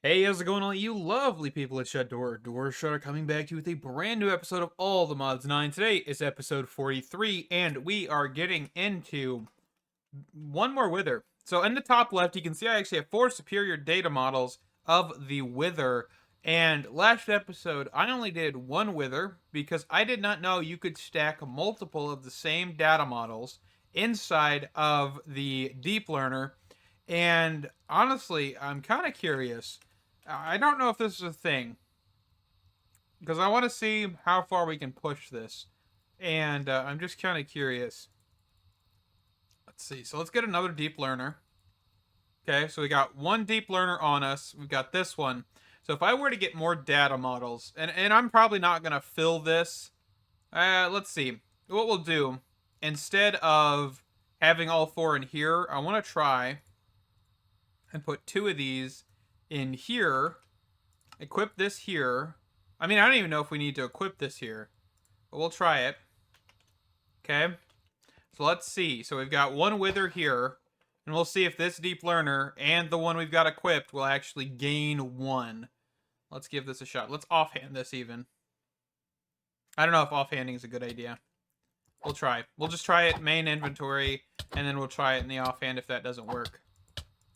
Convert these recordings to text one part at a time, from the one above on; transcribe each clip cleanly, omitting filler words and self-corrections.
Hey, how's it going, all you lovely people at Shut Door? Door Shutter coming back to you with a brand new episode of All the Mods 9. Today is episode 43, and we are getting into one more Wither. So in the top left, you can see I actually have 4 superior data models of the Wither. And last episode, I only did 1 Wither because I did not know you could stack multiple of the same data models inside of the Deep Learner. And honestly, I'm kind of curious. I don't know if this is a thing because I want to see how far we can push this, and I'm just kind of curious. Let's see. So let's get another deep learner. Okay, so we got one deep learner on us. We've got this one. So if I were to get more data models, and I'm probably not gonna fill this. Let's see what we'll do instead of having all 4 in here. I want to try and put 2 of these in here. Equip this here. I mean, I don't even know if we need to equip this here, but we'll try it. Okay. So let's see. So we've got one Wither here, and we'll see if this Deep Learner and the one we've got equipped will actually gain 1. Let's give this a shot. Let's offhand this even. I don't know if offhanding is a good idea. We'll try. We'll just try it main inventory, and then we'll try it in the offhand if that doesn't work.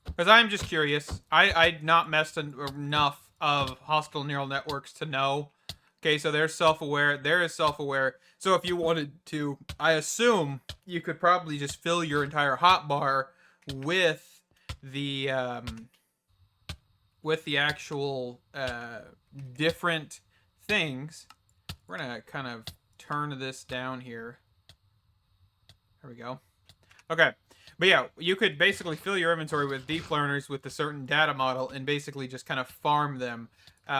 Because I'm just curious. I'd not messed enough of hostile neural networks to know. Okay, so they're self-aware. There is self-aware. So if you wanted to, I assume you could probably just fill your entire hotbar with the actual different things. We're gonna kind of turn this down here. There we go. Okay. But yeah, you could basically fill your inventory with deep learners with a certain data model and basically just kind of farm them,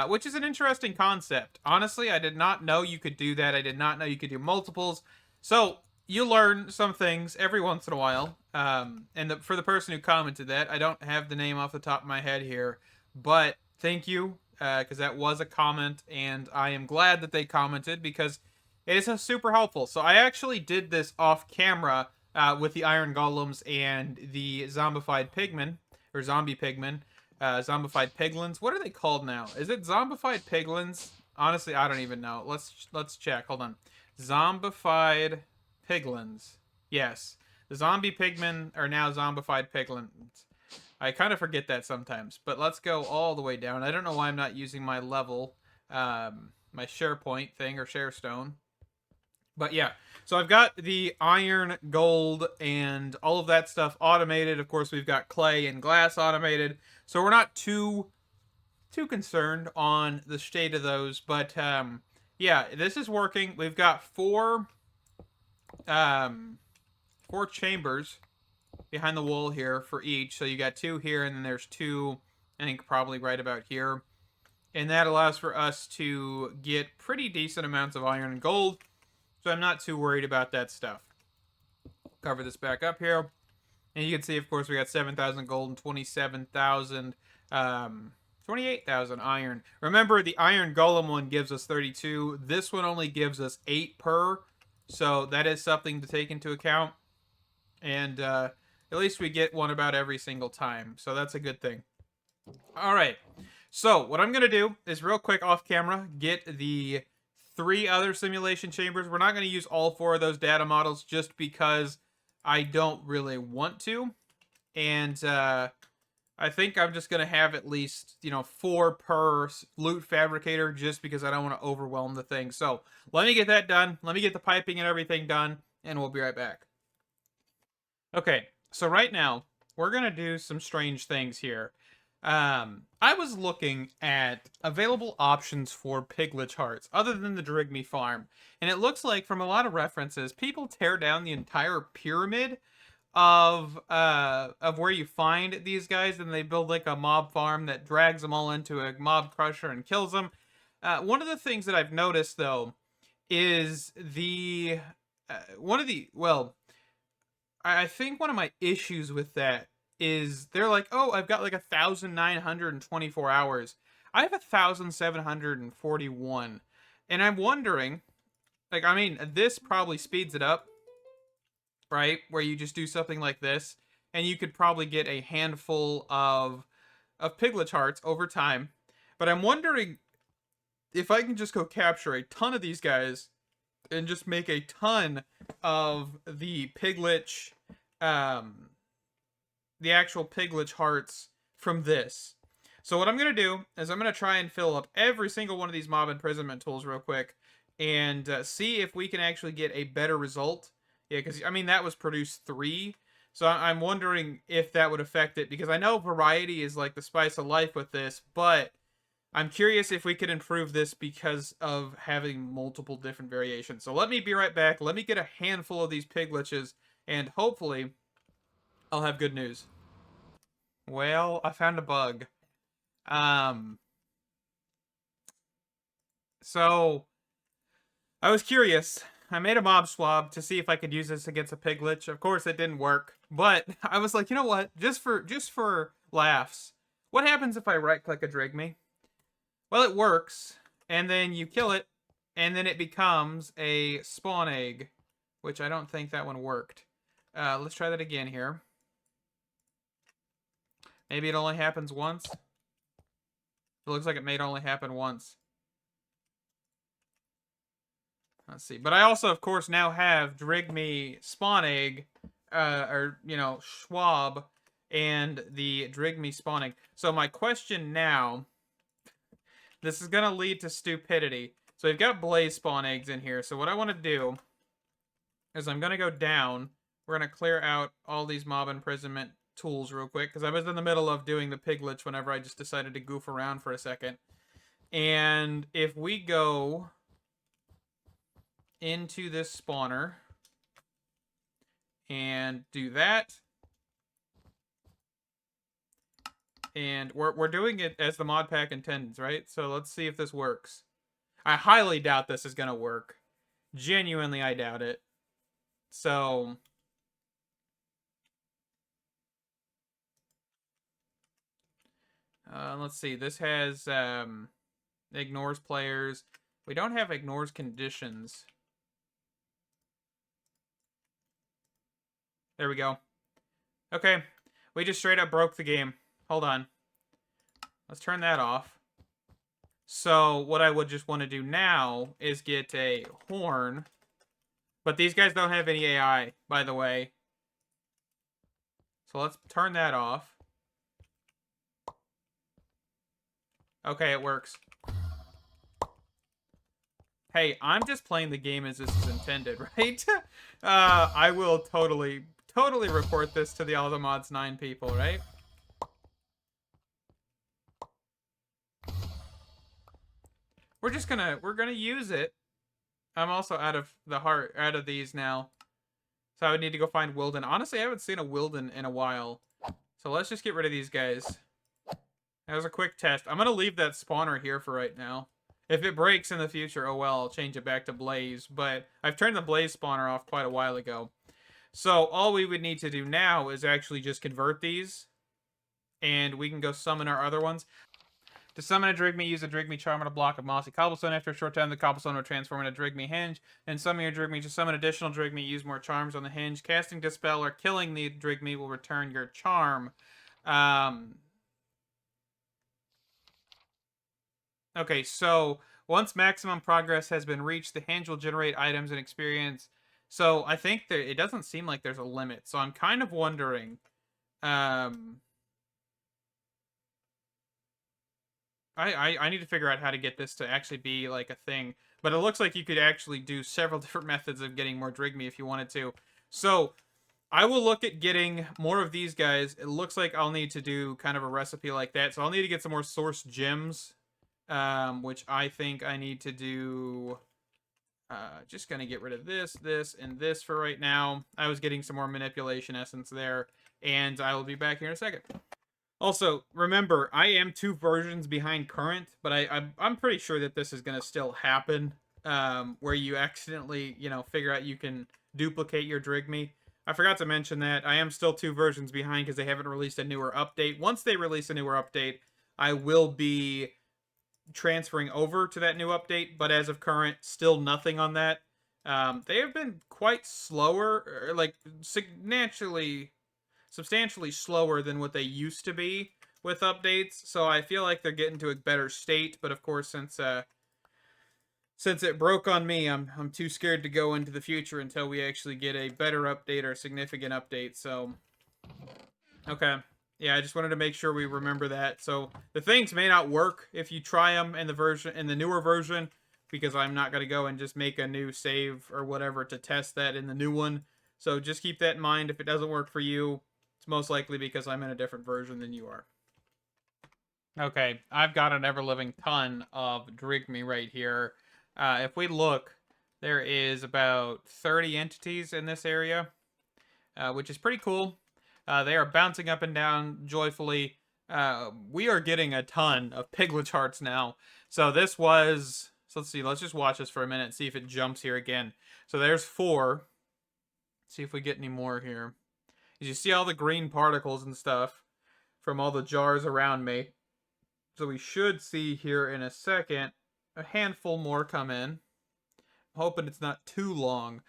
which is an interesting concept. Honestly, I did not know you could do that. I did not know you could do multiples. So you learn some things every once in a while. For the person who commented that, I don't have the name off the top of my head here, but thank you, because that was a comment, and I am glad that they commented because it is super helpful. So I actually did this off camera with the Iron Golems and the zombified pigmen, or zombie pigmen, zombified piglins. What are they called now? Is it zombified piglins? Honestly, I don't even know. Let's check. Hold on. Zombified piglins. Yes, the zombie pigmen are now zombified piglins. I kind of forget that sometimes, but let's go all the way down. I don't know why I'm not using my level, my SharePoint thing or ShareStone. But yeah, so I've got the iron, gold, and all of that stuff automated. Of course, we've got clay and glass automated, so we're not too concerned on the state of those. But yeah, this is working. We've got 4 chambers behind the wall here for each. So you got 2 here, and then there's 2, I think, probably right about here, and that allows for us to get pretty decent amounts of iron and gold. So I'm not too worried about that stuff. Cover this back up here. And you can see, of course, we got 7,000 gold and 27,000, 28,000 iron. Remember, the Iron Golem one gives us 32. This one only gives us 8 per. So that is something to take into account. And at least we get one about every single time. So that's a good thing. All right. So what I'm going to do is real quick off camera, get the 3 other simulation chambers. We're not going to use all 4 of those data models just because I don't really want to. And I think I'm just going to have at least, 4 per loot fabricator just because I don't want to overwhelm the thing. So let me get that done. Let me get the piping and everything done, and we'll be right back. Okay, so right now, we're going to do some strange things here. I was looking at available options for Piglich hearts other than the Drigme farm, and it looks like from a lot of references, people tear down the entire pyramid of where you find these guys, and they build like a mob farm that drags them all into a mob crusher and kills them. One of the things that I've noticed though is I think one of my issues with that is they're like, oh, I've got like 1,924 hours. I have 1,741. And I'm wondering, like, I mean, this probably speeds it up, right? Where you just do something like this, and you could probably get a handful of of Piglich hearts over time, but I'm wondering if I can just go capture a ton of these guys and just make a ton of the Piglich, um, the actual Piglich hearts from this. So what I'm going to do is I'm going to try and fill up every single one of these mob imprisonment tools real quick and see if we can actually get a better result. Yeah, because, I mean, that was produced 3. So I'm wondering if that would affect it, because I know variety is like the spice of life with this, but I'm curious if we could improve this because of having multiple different variations. So let me be right back. Let me get a handful of these Pigliches, and hopefully I'll have good news. Well, I found a bug. Um, so I was curious. I made a mob swab to see if I could use this against a Piglich. Of course, it didn't work, but I was like, you know what? Just for laughs, what happens if I right-click a Drigme? Well, it works, and then you kill it, and then it becomes a spawn egg, which I don't think that one worked. Let's try that again here. Maybe it only happens once. It looks like it may only happen once. Let's see. But I also, of course, now have Drigme spawn egg, or, you know, Schwab, and the Drigme spawn egg. So my question now, this is going to lead to stupidity. So we've got Blaze spawn eggs in here. So what I want to do is I'm going to go down. We're going to clear out all these mob imprisonment tools real quick, because I was in the middle of doing the Piglich whenever I just decided to goof around for a second. And if we go into this spawner and do that, and we're doing it as the mod pack intends, right? So let's see if this works. I highly doubt this is gonna work. Genuinely, I doubt it. So let's see. This has ignores players. We don't have ignores conditions. There we go. Okay, we just straight up broke the game. Hold on. Let's turn that off. So what I would just want to do now is get a horn. But these guys don't have any AI, by the way. So let's turn that off. Okay, it works. Hey, I'm just playing the game as this is intended, right? I will totally report this to the All the Mods 9 people, right? We're gonna use it. I'm also out of these now. So I would need to go find Wilden. Honestly, I haven't seen a Wilden in a while. So let's just get rid of these guys. That was a quick test. I'm gonna leave that spawner here for right now. If it breaks in the future, oh well, I'll change it back to Blaze. But I've turned the Blaze spawner off quite a while ago. So all we would need to do now is actually just convert these. And we can go summon our other ones. To summon a Drigme, use a Drigme charm on a block of mossy cobblestone. After a short time, the cobblestone will transform into a Drigme hinge. And summon your Drigme to summon additional Drigme. Use more charms on the hinge. Casting Dispel or killing the Drigme will return your charm. Okay, so once maximum progress has been reached, the hinge will generate items and experience. So I think that it doesn't seem like there's a limit. So I'm kind of wondering. I need to figure out how to get this to actually be like a thing. But it looks like you could actually do several different methods of getting more Drigme if you wanted to. So I will look at getting more of these guys. It looks like I'll need to do kind of a recipe like that. So I'll need to get some more source gems. Which I think I need to do. Just gonna get rid of this, and this for right now. I was getting some more manipulation essence there, and I will be back here in a second. Also, remember, I am 2 versions behind current, but I'm pretty sure that this is gonna still happen. Where you accidentally, you know, figure out you can duplicate your Drigme. I forgot to mention that I am still 2 versions behind because they haven't released a newer update. Once they release a newer update, I will be transferring over to that new update, but as of current, still nothing on that. They have been quite slower, like substantially slower than what they used to be, with updates, so I feel like they're getting to a better state. But of course, since it broke on me, I'm too scared to go into the future until we actually get a better update or significant update. So okay. Yeah, I just wanted to make sure we remember that. So the things may not work if you try them in the newer version, because I'm not going to go and just make a new save or whatever to test that in the new one. So just keep that in mind. If it doesn't work for you, it's most likely because I'm in a different version than you are. Okay, I've got an ever-living ton of Drink Me right here. If we look, there is about 30 entities in this area, which is pretty cool. They are bouncing up and down joyfully. We are getting a ton of Piglich hearts now. So this was... So let's see. Let's just watch this for a minute and see if it jumps here again. So there's 4. Let's see if we get any more here. As you see all the green particles and stuff from all the jars around me. So we should see here in a second a handful more come in. I'm hoping it's not too long.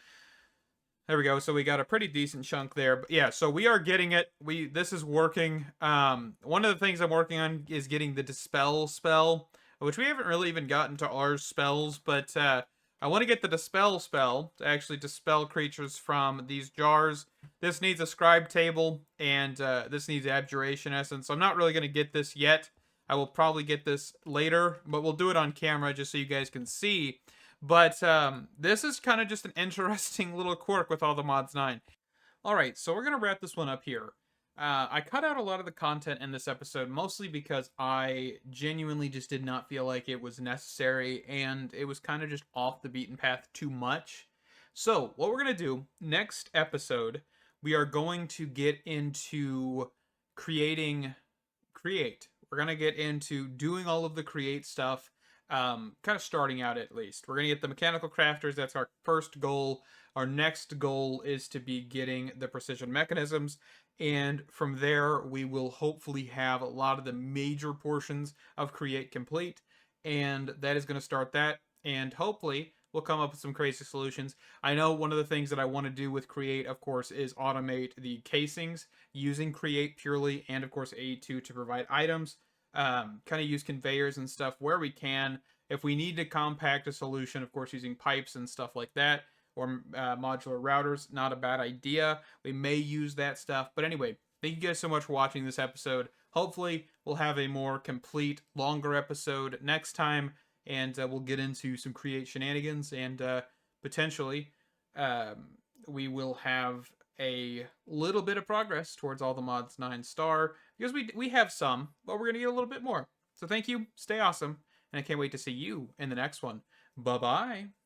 There we go. So we got a pretty decent chunk there. But yeah, so we are getting it. This is working. One of the things I'm working on is getting the Dispel spell, which we haven't really even gotten to our spells, but I want to get the Dispel spell to actually dispel creatures from these jars. This needs a scribe table, and this needs Abjuration Essence. So I'm not really going to get this yet. I will probably get this later, but we'll do it on camera just so you guys can see. But this is kind of just an interesting little quirk with all the Mods 9. Alright, so we're going to wrap this one up here. I cut out a lot of the content in this episode, mostly because I genuinely just did not feel like it was necessary, and it was kind of just off the beaten path too much. So, what we're going to do, next episode, we are going to get into create. We're going to get into doing all of the create stuff, kind of starting out at least. We're going to get the mechanical crafters. That's our first goal. Our next goal is to be getting the precision mechanisms. And from there, we will hopefully have a lot of the major portions of create complete. And that is going to start that. And hopefully, we'll come up with some crazy solutions. I know one of the things that I want to do with create, of course, is automate the casings using create purely, and of course A2 to provide items. Kind of use conveyors and stuff where we can. If we need to compact a solution, of course, using pipes and stuff like that, or modular routers, not a bad idea. We may use that stuff. But anyway, thank you guys so much for watching this episode. Hopefully, we'll have a more complete, longer episode next time, and we'll get into some create shenanigans, and potentially we will have a little bit of progress towards all the Mods 9 Star, because we have some, but we're going to get a little bit more. So thank you, stay awesome, and I can't wait to see you in the next one. Bye-bye.